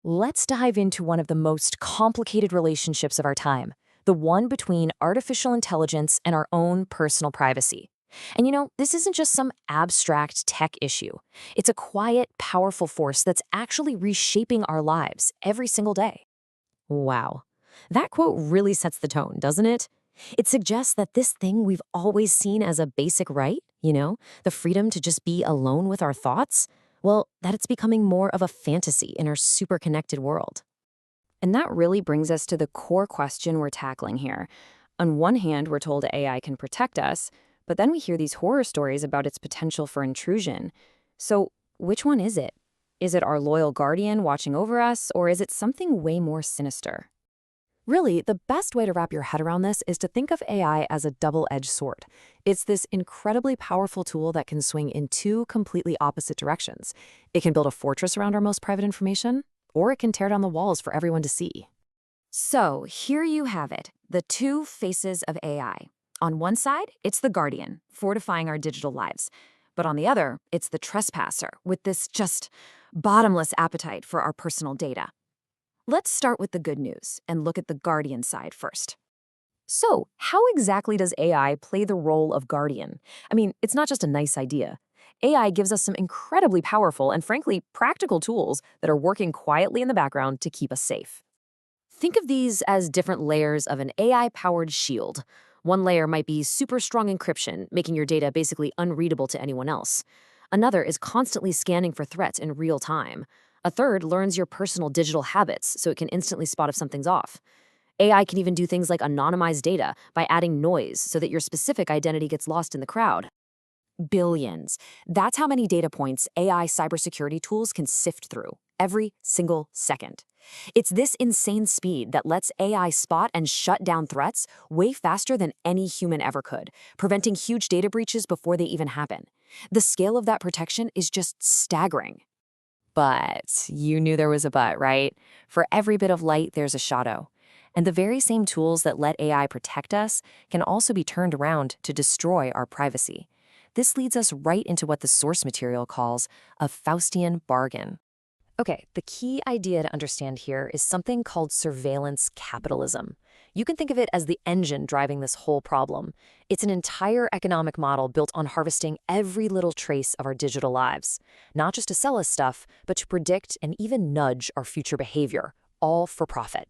Let's dive into one of the most complicated relationships of our time, the one between artificial intelligence and our own personal privacy. And this isn't just some abstract tech issue. It's a quiet, powerful force that's actually reshaping our lives every single day. Wow. That quote really sets the tone, doesn't it? It suggests that this thing we've always seen as a basic right, the freedom to just be alone with our thoughts, well, that it's becoming more of a fantasy in our super connected world. And that really brings us to the core question we're tackling here. On one hand, we're told AI can protect us, but then we hear these horror stories about its potential for intrusion. So, which one is it? Is it our loyal guardian watching over us, or is it something way more sinister? Really, the best way to wrap your head around this is to think of AI as a double-edged sword. It's this incredibly powerful tool that can swing in two completely opposite directions. It can build a fortress around our most private information, or it can tear down the walls for everyone to see. So here you have it, the two faces of AI. On one side, it's the guardian, fortifying our digital lives. But on the other, it's the trespasser, with this just bottomless appetite for our personal data. Let's start with the good news and look at the guardian side first. So, how exactly does AI play the role of guardian? I mean, it's not just a nice idea. AI gives us some incredibly powerful and frankly practical tools that are working quietly in the background to keep us safe. Think of these as different layers of an AI-powered shield. One layer might be super strong encryption, making your data basically unreadable to anyone else. Another is constantly scanning for threats in real time. A third learns your personal digital habits so it can instantly spot if something's off. AI can even do things like anonymize data by adding noise so that your specific identity gets lost in the crowd. Billions. That's how many data points AI cybersecurity tools can sift through every single second. It's this insane speed that lets AI spot and shut down threats way faster than any human ever could, preventing huge data breaches before they even happen. The scale of that protection is just staggering. But you knew there was a but, right? For every bit of light, there's a shadow. And the very same tools that let AI protect us can also be turned around to destroy our privacy. This leads us right into what the source material calls a Faustian bargain. Okay, the key idea to understand here is something called surveillance capitalism. You can think of it as the engine driving this whole problem. It's an entire economic model built on harvesting every little trace of our digital lives, not just to sell us stuff, but to predict and even nudge our future behavior, all for profit.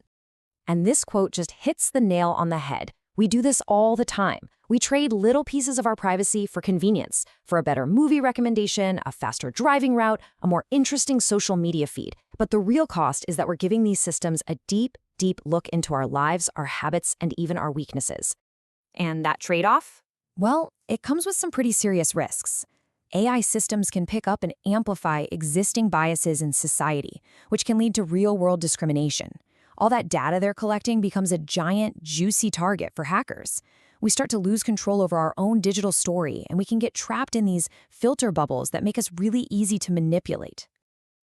And this quote just hits the nail on the head. We do this all the time. We trade little pieces of our privacy for convenience, for a better movie recommendation, a faster driving route, a more interesting social media feed. But the real cost is that we're giving these systems a deep, deep look into our lives, our habits, and even our weaknesses. And that trade-off? Well, it comes with some pretty serious risks. AI systems can pick up and amplify existing biases in society, which can lead to real-world discrimination. All that data they're collecting becomes a giant, juicy target for hackers. We start to lose control over our own digital story, and we can get trapped in these filter bubbles that make us really easy to manipulate.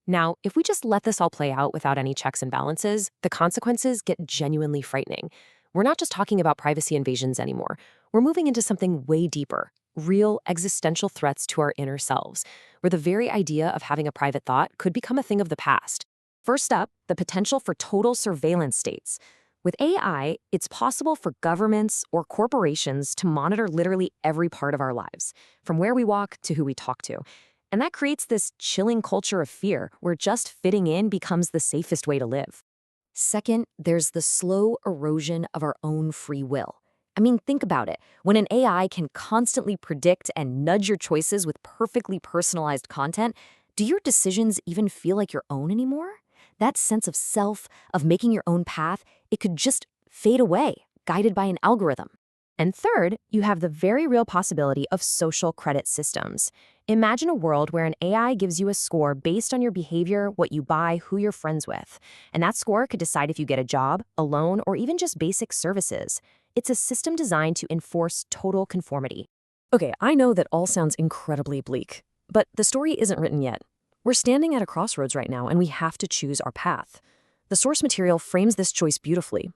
Now, if we just let this all play out without any checks and balances, the consequences get genuinely frightening. We're not just talking about privacy invasions anymore. We're moving into something way deeper, real existential threats to our inner selves, where the very idea of having a private thought could become a thing of the past. First up, the potential for total surveillance states. With AI, it's possible for governments or corporations to monitor literally every part of our lives, from where we walk to who we talk to. And that creates this chilling culture of fear where just fitting in becomes the safest way to live. Second, there's the slow erosion of our own free will. I mean, think about it. When an AI can constantly predict and nudge your choices with perfectly personalized content, do your decisions even feel like your own anymore? That sense of self, of making your own path, it could just fade away, guided by an algorithm. And third, you have the very real possibility of social credit systems. Imagine a world where an AI gives you a score based on your behavior, what you buy, who you're friends with. And that score could decide if you get a job, a loan, or even just basic services. It's a system designed to enforce total conformity. Okay, I know that all sounds incredibly bleak, but the story isn't written yet. We're standing at a crossroads right now, and we have to choose our path. The source material frames this choice beautifully.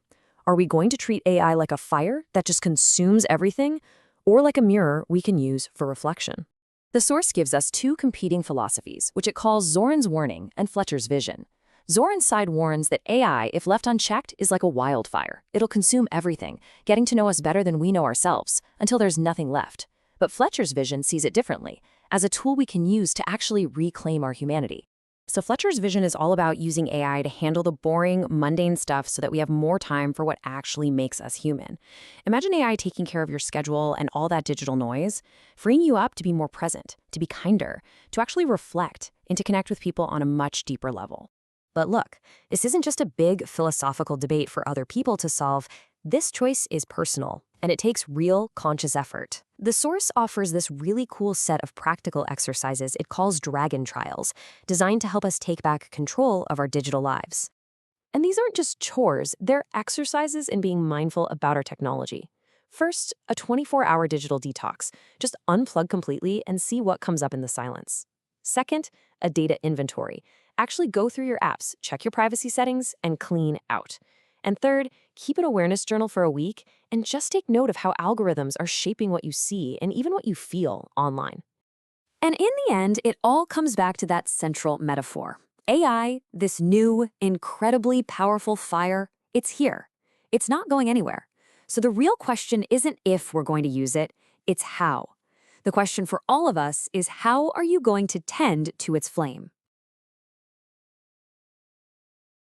Are we going to treat AI like a fire that just consumes everything, or like a mirror we can use for reflection? The source gives us two competing philosophies, which it calls Zoran's warning and Fletcher's vision. Zornside warns that AI, if left unchecked, is like a wildfire. It'll consume everything, getting to know us better than we know ourselves, until there's nothing left. But Fletcher's vision sees it differently, as a tool we can use to actually reclaim our humanity. So Fletcher's vision is all about using AI to handle the boring, mundane stuff so that we have more time for what actually makes us human. Imagine AI taking care of your schedule and all that digital noise, freeing you up to be more present, to be kinder, to actually reflect, and to connect with people on a much deeper level. But look, this isn't just a big philosophical debate for other people to solve. This choice is personal, and it takes real, conscious effort. The source offers this really cool set of practical exercises it calls Dragon Trials, designed to help us take back control of our digital lives. And these aren't just chores, they're exercises in being mindful about our technology. First, a 24-hour digital detox. Just unplug completely and see what comes up in the silence. Second, a data inventory. Actually go through your apps, check your privacy settings, and clean out. And third, keep an awareness journal for a week and just take note of how algorithms are shaping what you see and even what you feel online. And in the end, it all comes back to that central metaphor. AI, this new, incredibly powerful fire, it's here. It's not going anywhere. So the real question isn't if we're going to use it, it's how. The question for all of us is, how are you going to tend to its flame?